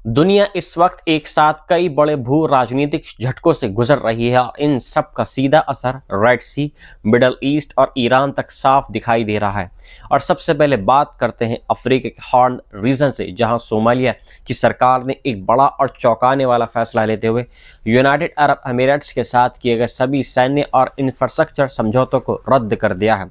दुनिया इस वक्त एक साथ कई बड़े भू राजनीतिक झटकों से गुजर रही है और इन सब का सीधा असर रेड सी, मिडल ईस्ट और ईरान तक साफ दिखाई दे रहा है। और सबसे पहले बात करते हैं अफ्रीका के हॉर्न रीजन से, जहां सोमालिया की सरकार ने एक बड़ा और चौंकाने वाला फैसला लेते हुए यूनाइटेड अरब अमीरात्स के साथ किए गए सभी सैन्य और इंफ्रास्ट्रक्चर समझौतों को रद्द कर दिया है।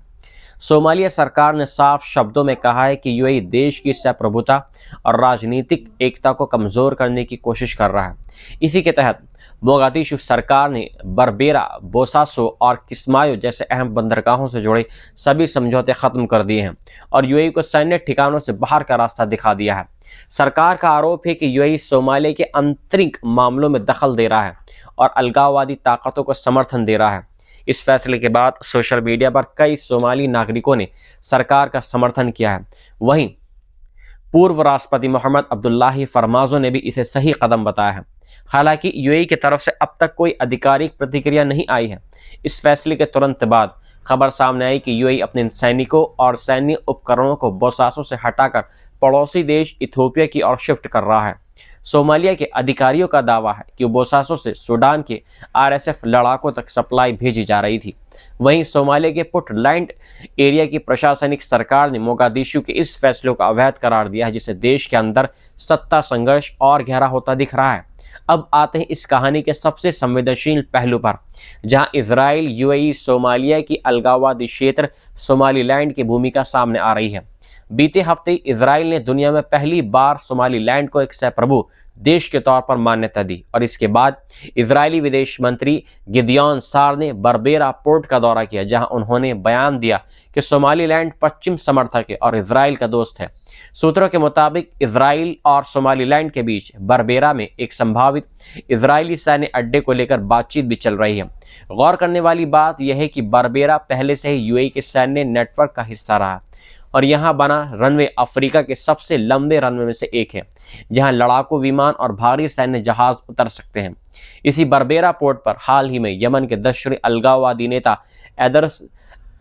सोमालिया सरकार ने साफ शब्दों में कहा है कि यूएई देश की संप्रभुता और राजनीतिक एकता को कमज़ोर करने की कोशिश कर रहा है। इसी के तहत मोगादिशु सरकार ने बरबेरा, बोसासो और किस्मायो जैसे अहम बंदरगाहों से जुड़े सभी समझौते ख़त्म कर दिए हैं और यूएई को सैन्य ठिकानों से बाहर का रास्ता दिखा दिया है। सरकार का आरोप है कि यूएई सोमालिया के आंतरिक मामलों में दखल दे रहा है और अलगाववादी ताकतों को समर्थन दे रहा है। इस फैसले के बाद सोशल मीडिया पर कई सोमाली नागरिकों ने सरकार का समर्थन किया है। वहीं पूर्व राष्ट्रपति मोहम्मद अब्दुल्लाही फरमाजो ने भी इसे सही कदम बताया है। हालांकि यूएई की तरफ से अब तक कोई आधिकारिक प्रतिक्रिया नहीं आई है। इस फैसले के तुरंत बाद खबर सामने आई कि यूएई अपने सैनिकों और सैन्य उपकरणों को बोसासो से हटाकर पड़ोसी देश इथियोपिया की ओर शिफ्ट कर रहा है। सोमालिया के अधिकारियों का दावा है कि बोसासो से सूडान के आरएसएफ लड़ाकों तक सप्लाई भेजी जा रही थी। वहीं सोमालिया के पुंटलैंड एरिया की प्रशासनिक सरकार ने मोगादिशु के इस फैसले को अवैध करार दिया है, जिससे देश के अंदर सत्ता संघर्ष और गहरा होता दिख रहा है। अब आते हैं इस कहानी के सबसे संवेदनशील पहलू पर, जहां इजराइल, यूएई, सोमालिया की अलगाववादी क्षेत्र सोमालीलैंड की भूमिका सामने आ रही है। बीते हफ्ते इजराइल ने दुनिया में पहली बार सोमालीलैंड को एक संप्रभु देश के तौर पर मान्यता दी और इसके बाद इजरायली विदेश मंत्री गिदियोन सार ने बरबेरा पोर्ट का दौरा किया, जहां उन्होंने बयान दिया कि सोमालीलैंड पश्चिम समर्थक है और इजराइल का दोस्त है। सूत्रों के मुताबिक इजराइल और सोमालीलैंड के बीच बरबेरा में एक संभावित इजरायली सैन्य अड्डे को लेकर बातचीत भी चल रही है। गौर करने वाली बात यह है कि बरबेरा पहले से ही यूएई के सैन्य नेटवर्क का हिस्सा रहा और यहाँ बना रनवे अफ्रीका के सबसे लंबे रनवे में से एक है, जहाँ लड़ाकू विमान और भारी सैन्य जहाज उतर सकते हैं। इसी बरबेरा पोर्ट पर हाल ही में यमन के दशरी अलगाववादी नेता एदरस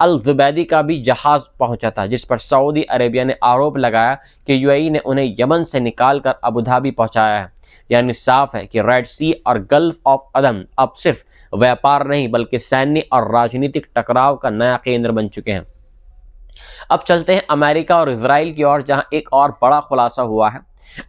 अल जुबैदी का भी जहाज पहुंचा था, जिस पर सऊदी अरेबिया ने आरोप लगाया कि यूएई ने उन्हें यमन से निकालकर अबुधाबी पहुंचाया है। यानी साफ है कि रेड सी और गल्फ ऑफ अदम अब सिर्फ व्यापार नहीं बल्कि सैन्य और राजनीतिक टकराव का नया केंद्र बन चुके हैं। अब चलते हैं अमेरिका और इजराइल की ओर, जहां एक और बड़ा खुलासा हुआ है।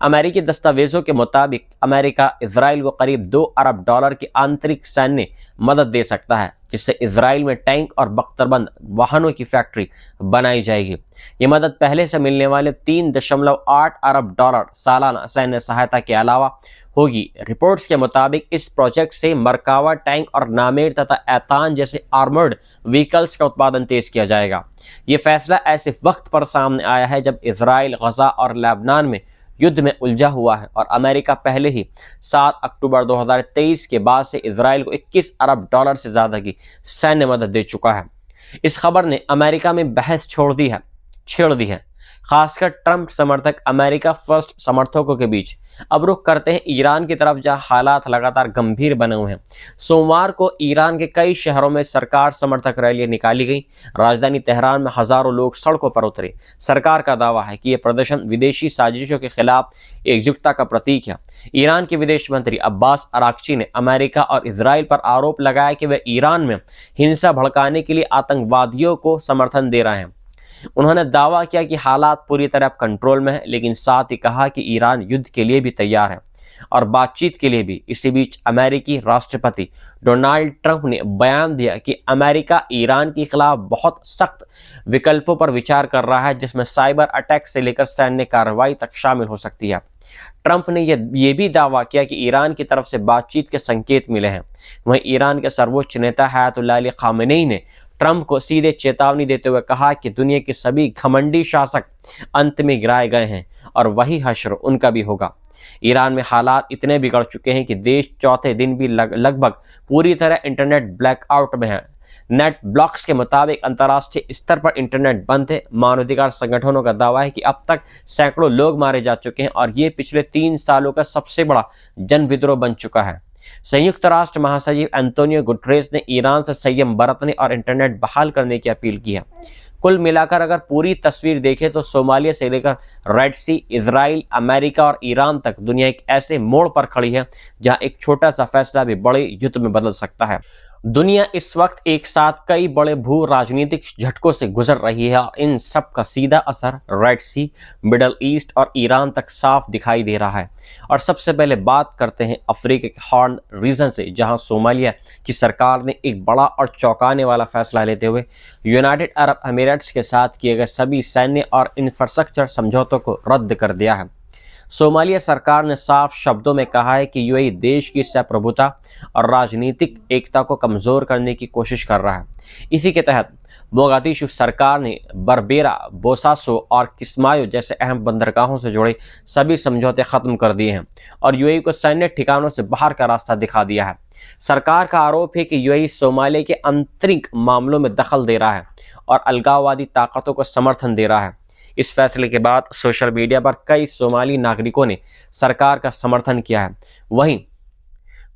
अमेरिकी दस्तावेजों के मुताबिक अमेरिका इजराइल को करीब $2 अरब की आंतरिक सैन्य मदद दे सकता है, जिससे इजराइल में टैंक और बख्तरबंद वाहनों की फैक्ट्री बनाई जाएगी। ये मदद पहले से मिलने वाले $3.8 अरब सालाना सैन्य सहायता के अलावा होगी। रिपोर्ट्स के मुताबिक इस प्रोजेक्ट से मरकावा टैंक और नामेर तथा ऐतान जैसे आर्मर्ड व्हीकल्स का उत्पादन तेज किया जाएगा। ये फैसला ऐसे वक्त पर सामने आया है जब इजराइल गजा और लेबनान में युद्ध में उलझा हुआ है और अमेरिका पहले ही 7 अक्टूबर 2023 के बाद से इजराइल को $21 अरब से ज़्यादा की सैन्य मदद दे चुका है। इस खबर ने अमेरिका में बहस छेड़ दी है, खासकर ट्रंप समर्थक अमेरिका फर्स्ट समर्थकों के बीच। अब रुख करते हैं ईरान की तरफ, जहां हालात लगातार गंभीर बने हुए हैं। सोमवार को ईरान के कई शहरों में सरकार समर्थक रैलियां निकाली गई। राजधानी तेहरान में हजारों लोग सड़कों पर उतरे। सरकार का दावा है कि यह प्रदर्शन विदेशी साजिशों के खिलाफ एकजुटता का प्रतीक है। ईरान के विदेश मंत्री अब्बास अराक्ची ने अमेरिका और इजराइल पर आरोप लगाया कि वे ईरान में हिंसा भड़काने के लिए आतंकवादियों को समर्थन दे रहे हैं। उन्होंने दावा किया कि हालात पूरी तरह कंट्रोल में है, लेकिन साथ ही कहा कि ईरान युद्ध के लिए भी तैयार है और बातचीत के लिए भी। इसी बीच अमेरिकी राष्ट्रपति डोनाल्ड ट्रंप ने बयान दिया कि अमेरिका ईरान के खिलाफ बहुत सख्त विकल्पों पर विचार कर रहा है, जिसमें साइबर अटैक से लेकर सैन्य कार्रवाई तक शामिल हो सकती है। ट्रंप ने यह भी दावा किया कि ईरान की तरफ से बातचीत के संकेत मिले हैं। वहीं ईरान के सर्वोच्च नेता अयतुल्लाह अली खामेनेई ने ट्रंप को सीधे चेतावनी देते हुए कहा कि दुनिया के सभी घमंडी शासक अंत में गिराए गए हैं और वही हश्र उनका भी होगा। ईरान में हालात इतने बिगड़ चुके हैं कि देश चौथे दिन भी लगभग पूरी तरह इंटरनेट ब्लैकआउट में है। नेट ब्लॉक्स के मुताबिक अंतर्राष्ट्रीय स्तर पर इंटरनेट बंद है। मानवाधिकार संगठनों का दावा है कि अब तक सैकड़ों लोग मारे जा चुके हैं और ये पिछले 3 सालों का सबसे बड़ा जन विद्रोह बन चुका है। संयुक्त राष्ट्र महासचिव एंटोनियो गुटरेस ने ईरान से संयम बरतने और इंटरनेट बहाल करने की अपील की है। कुल मिलाकर अगर पूरी तस्वीर देखें तो सोमालिया से लेकर रेड सी, इजराइल, अमेरिका और ईरान तक दुनिया एक ऐसे मोड़ पर खड़ी है जहां एक छोटा सा फैसला भी बड़े युद्ध में बदल सकता है। दुनिया इस वक्त एक साथ कई बड़े भू राजनीतिक झटकों से गुजर रही है और इन सब का सीधा असर रेड सी, मिडल ईस्ट और ईरान तक साफ दिखाई दे रहा है। और सबसे पहले बात करते हैं अफ्रीका के हॉर्न रीजन से, जहां सोमालिया की सरकार ने एक बड़ा और चौंकाने वाला फैसला लेते हुए यूनाइटेड अरब अमीरात्स के साथ किए गए सभी सैन्य और इंफ्रास्ट्रक्चर समझौतों को रद्द कर दिया है। सोमालिया सरकार ने साफ शब्दों में कहा है कि यूएई देश की संप्रभुता और राजनीतिक एकता को कमजोर करने की कोशिश कर रहा है। इसी के तहत मोगादिशु सरकार ने बरबेरा, बोसासो और किस्मायो जैसे अहम बंदरगाहों से जुड़े सभी समझौते खत्म कर दिए हैं और यूएई को सैन्य ठिकानों से बाहर का रास्ता दिखा दिया है। सरकार का आरोप है कि यूएई सोमालिया के आंतरिक मामलों में दखल दे रहा है और अलगाववादी ताकतों को समर्थन दे रहा है। इस फैसले के बाद सोशल मीडिया पर कई सोमाली नागरिकों ने सरकार का समर्थन किया है। वहीं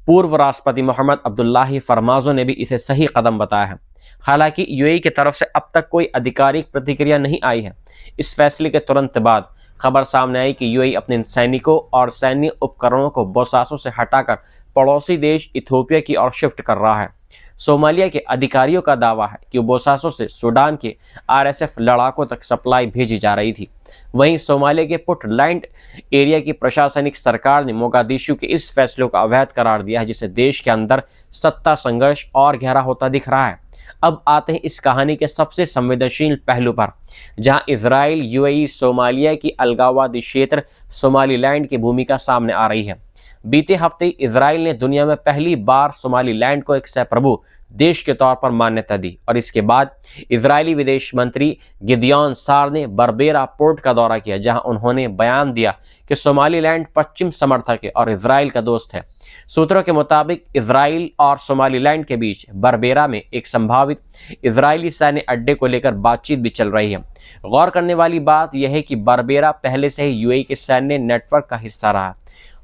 पूर्व राष्ट्रपति मोहम्मद अब्दुल्लाही फरमाजो ने भी इसे सही कदम बताया है। हालांकि यूएई की तरफ से अब तक कोई आधिकारिक प्रतिक्रिया नहीं आई है। इस फैसले के तुरंत बाद खबर सामने आई कि यूएई अपने सैनिकों और सैन्य उपकरणों को बोसासो से हटाकर पड़ोसी देश इथियोपिया की ओर शिफ्ट कर रहा है। सोमालिया के अधिकारियों का दावा है कि बोसासो से सूडान के आरएसएफ लड़ाकों तक सप्लाई भेजी जा रही थी। वहीं सोमालिया के पुंटलैंड एरिया की प्रशासनिक सरकार ने मोगादिशु के इस फैसले को अवैध करार दिया है, जिससे देश के अंदर सत्ता संघर्ष और गहरा होता दिख रहा है। अब आते हैं इस कहानी के सबसे संवेदनशील पहलू पर, जहां इजराइल, यूएई, सोमालिया की अलगाववादी क्षेत्र सोमालीलैंड की भूमिका सामने आ रही है। बीते हफ्ते इजराइल ने दुनिया में पहली बार सोमालीलैंड को एक संप्रभु देश के तौर पर मान्यता दी और इसके बाद इजरायली विदेश मंत्री गिदियोन सार ने बरबेरा पोर्ट का दौरा किया, जहां उन्होंने बयान दिया कि सोमालीलैंड पश्चिम समर्थक है और इजराइल का दोस्त है। सूत्रों के मुताबिक इजराइल और सोमालीलैंड के बीच बरबेरा में एक संभावित इजरायली सैन्य अड्डे को लेकर बातचीत भी चल रही है। गौर करने वाली बात यह है कि बरबेरा पहले से ही यूएई के सैन्य नेटवर्क का हिस्सा रहा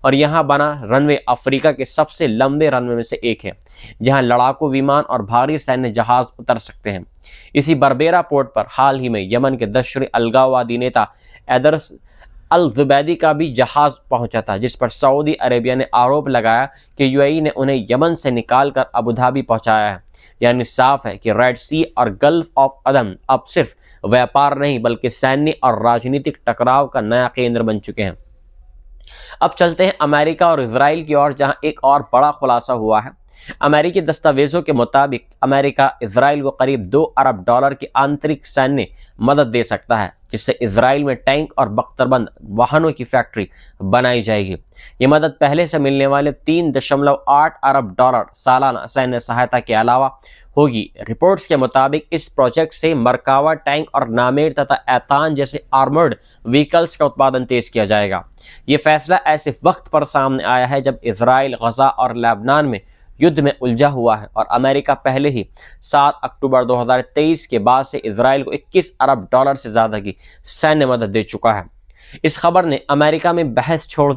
और यहाँ बना रनवे अफ्रीका के सबसे लंबे रनवे में से एक है, जहाँ लड़ाकू विमान और भारी सैन्य जहाज उतर सकते हैं। इसी बरबेरा पोर्ट पर हाल ही में यमन के दशरी अलगाववादी नेता एदरस अल जुबैदी का भी जहाज पहुंचा था, जिस पर सऊदी अरेबिया ने आरोप लगाया कि यूएई ने उन्हें यमन से निकालकर अबुधाबी पहुंचाया है। यानी साफ है कि रेड सी और गल्फ ऑफ अदम अब सिर्फ व्यापार नहीं बल्कि सैन्य और राजनीतिक टकराव का नया केंद्र बन चुके हैं। अब चलते हैं अमेरिका और इजराइल की ओर, जहां एक और बड़ा खुलासा हुआ है। अमेरिकी दस्तावेजों के मुताबिक अमेरिका इजराइल को करीब $2 अरब की आंतरिक सैन्य मदद दे सकता है, जिससे इजराइल में टैंक और बख्तरबंद वाहनों की फैक्ट्री बनाई जाएगी। ये मदद पहले से मिलने वाले $3.8 अरब सालाना सैन्य सहायता के अलावा होगी। रिपोर्ट्स के मुताबिक इस प्रोजेक्ट से मरकावा टैंक और नामेर तथा ऐतान जैसे आर्मर्ड व्हीकल्स का उत्पादन तेज किया जाएगा। ये फैसला ऐसे वक्त पर सामने आया है जब इजराइल गजा और लेबनान में युद्ध में उलझा हुआ है और अमेरिका पहले ही 7 अक्टूबर 2023 के बाद से इजराइल को $21 अरब से ज़्यादा की सैन्य मदद दे चुका है। इस खबर ने अमेरिका में बहस छेड़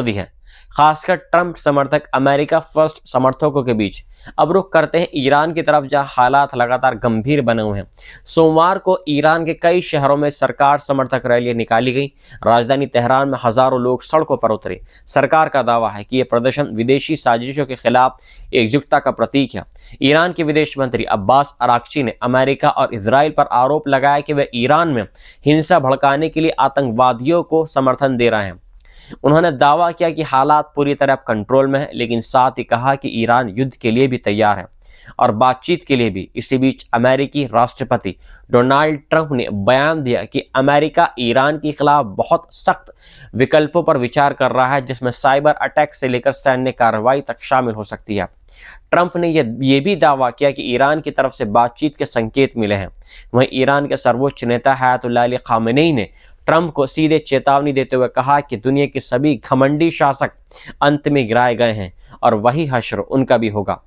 दी है, खासकर ट्रंप समर्थक अमेरिका फर्स्ट समर्थकों के बीच। अब रुख करते हैं ईरान की तरफ, जहां हालात लगातार गंभीर बने हुए हैं। सोमवार को ईरान के कई शहरों में सरकार समर्थक रैलियां निकाली गई। राजधानी तेहरान में हजारों लोग सड़कों पर उतरे। सरकार का दावा है कि यह प्रदर्शन विदेशी साजिशों के खिलाफ एकजुटता का प्रतीक है। ईरान के विदेश मंत्री अब्बास अराक्ची ने अमेरिका और इजराइल पर आरोप लगाया कि वे ईरान में हिंसा भड़काने के लिए आतंकवादियों को समर्थन दे रहे हैं। उन्होंने दावा किया कि हालात पूरी तरह कंट्रोल में है, लेकिन साथ ही कहा कि ईरान युद्ध के लिए भी तैयार है और बातचीत के लिए भी। इसी बीच अमेरिकी राष्ट्रपति डोनाल्ड ट्रंप ने बयान दिया कि अमेरिका ईरान के खिलाफ बहुत सख्त विकल्पों पर विचार कर रहा है, जिसमें साइबर अटैक से लेकर सैन्य कार्रवाई तक शामिल हो सकती है। ट्रंप ने यह भी दावा किया कि ईरान की तरफ से बातचीत के संकेत मिले हैं। वहीं ईरान के सर्वोच्च नेता अयतुल्लाह अली खामेनी ने ट्रंप को सीधे चेतावनी देते हुए कहा कि दुनिया के सभी घमंडी शासक अंत में गिराए गए हैं और वही हश्र उनका भी होगा।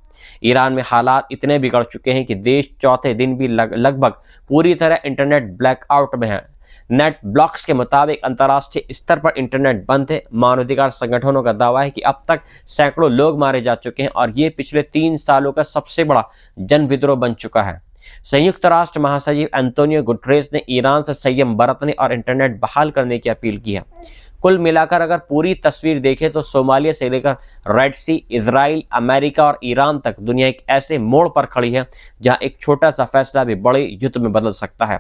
ईरान में हालात इतने बिगड़ चुके हैं कि देश चौथे दिन भी लगभग पूरी तरह इंटरनेट ब्लैकआउट में है। नेट ब्लॉक्स के मुताबिक अंतर्राष्ट्रीय स्तर पर इंटरनेट बंद है। मानवाधिकार संगठनों का दावा है कि अब तक सैकड़ों लोग मारे जा चुके हैं और ये पिछले 3 सालों का सबसे बड़ा जन विद्रोह बन चुका है। संयुक्त राष्ट्र महासचिव एंटोनियो गुटरेस ने ईरान से संयम बरतने और इंटरनेट बहाल करने की अपील की है। कुल मिलाकर अगर पूरी तस्वीर देखें तो सोमालिया से लेकर रेड सी, इजराइल, अमेरिका और ईरान तक दुनिया एक ऐसे मोड़ पर खड़ी है जहां एक छोटा सा फैसला भी बड़े युद्ध में बदल सकता है।